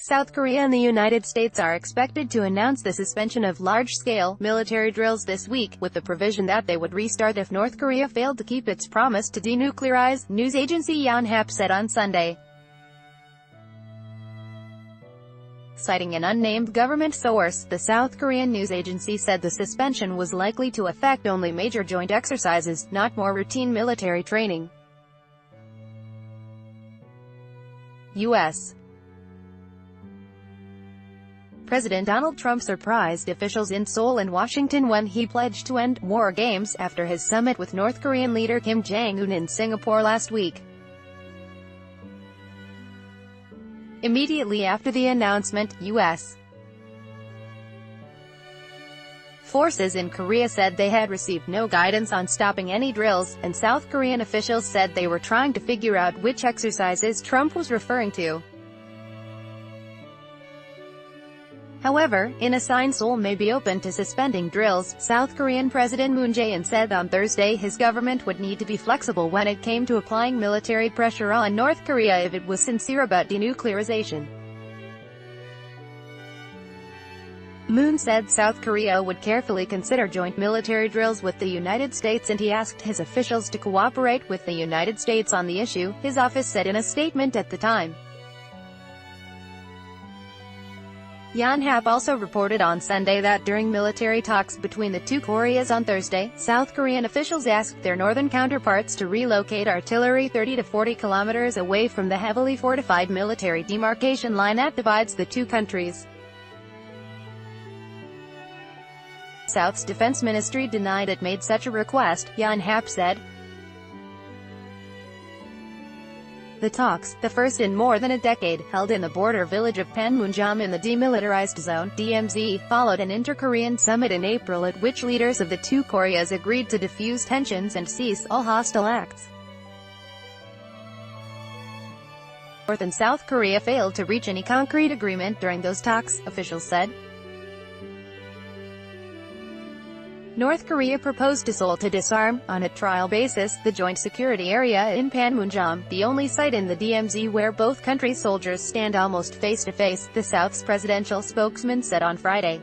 South Korea and the United States are expected to announce the suspension of large-scale military drills this week, with the provision that they would restart if North Korea failed to keep its promise to denuclearize, news agency Yonhap said on Sunday. Citing an unnamed government source, the South Korean news agency said the suspension was likely to affect only major joint exercises, not more routine military training. U.S. President Donald Trump surprised officials in Seoul and Washington when he pledged to end war games after his summit with North Korean leader Kim Jong-un in Singapore last week. Immediately after the announcement, U.S. forces in Korea said they had received no guidance on stopping any drills, and South Korean officials said they were trying to figure out which exercises Trump was referring to. However, in a sign Seoul may be open to suspending drills, South Korean President Moon Jae-in said on Thursday his government would need to be flexible when it came to applying military pressure on North Korea if it was sincere about denuclearization. Moon said South Korea would carefully consider joint military drills with the United States, and he asked his officials to cooperate with the United States on the issue, his office said in a statement at the time. Yonhap also reported on Sunday that during military talks between the two Koreas on Thursday, South Korean officials asked their northern counterparts to relocate artillery 30 to 40 kilometers away from the heavily fortified military demarcation line that divides the two countries. South's defense ministry denied it made such a request, Yonhap said. The talks, the first in more than a decade, held in the border village of Panmunjom in the Demilitarized Zone (DMZ), followed an inter-Korean summit in April at which leaders of the two Koreas agreed to defuse tensions and cease all hostile acts. North and South Korea failed to reach any concrete agreement during those talks, officials said. North Korea proposed to Seoul to disarm, on a trial basis, the joint security area in Panmunjom, the only site in the DMZ where both countries' soldiers stand almost face-to-face, the South's presidential spokesman said on Friday.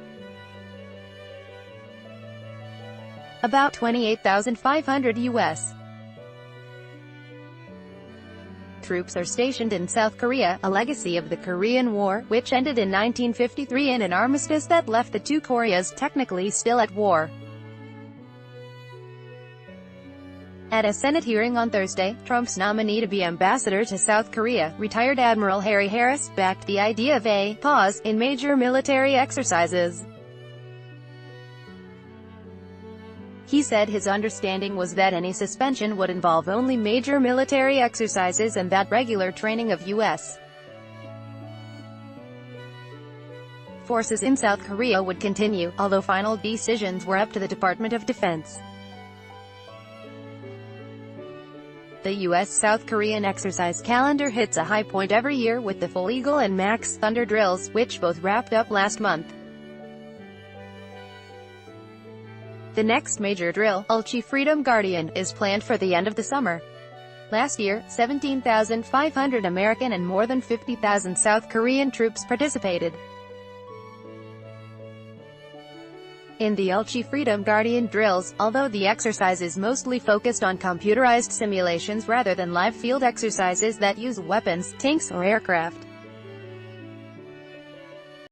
About 28,500 U.S. troops are stationed in South Korea, a legacy of the Korean War, which ended in 1953 in an armistice that left the two Koreas technically still at war. At a Senate hearing on Thursday, Trump's nominee to be ambassador to South Korea, retired Admiral Harry Harris, backed the idea of a pause in major military exercises. He said his understanding was that any suspension would involve only major military exercises and that regular training of U.S. forces in South Korea would continue, although final decisions were up to the Department of Defense. The U.S.-South Korean exercise calendar hits a high point every year with the Full Eagle and Max Thunder drills, which both wrapped up last month. The next major drill, Ulchi Freedom Guardian, is planned for the end of the summer. Last year, 17,500 American and more than 50,000 South Korean troops participated in the Ulchi Freedom Guardian drills, although the exercise is mostly focused on computerized simulations rather than live field exercises that use weapons, tanks or aircraft.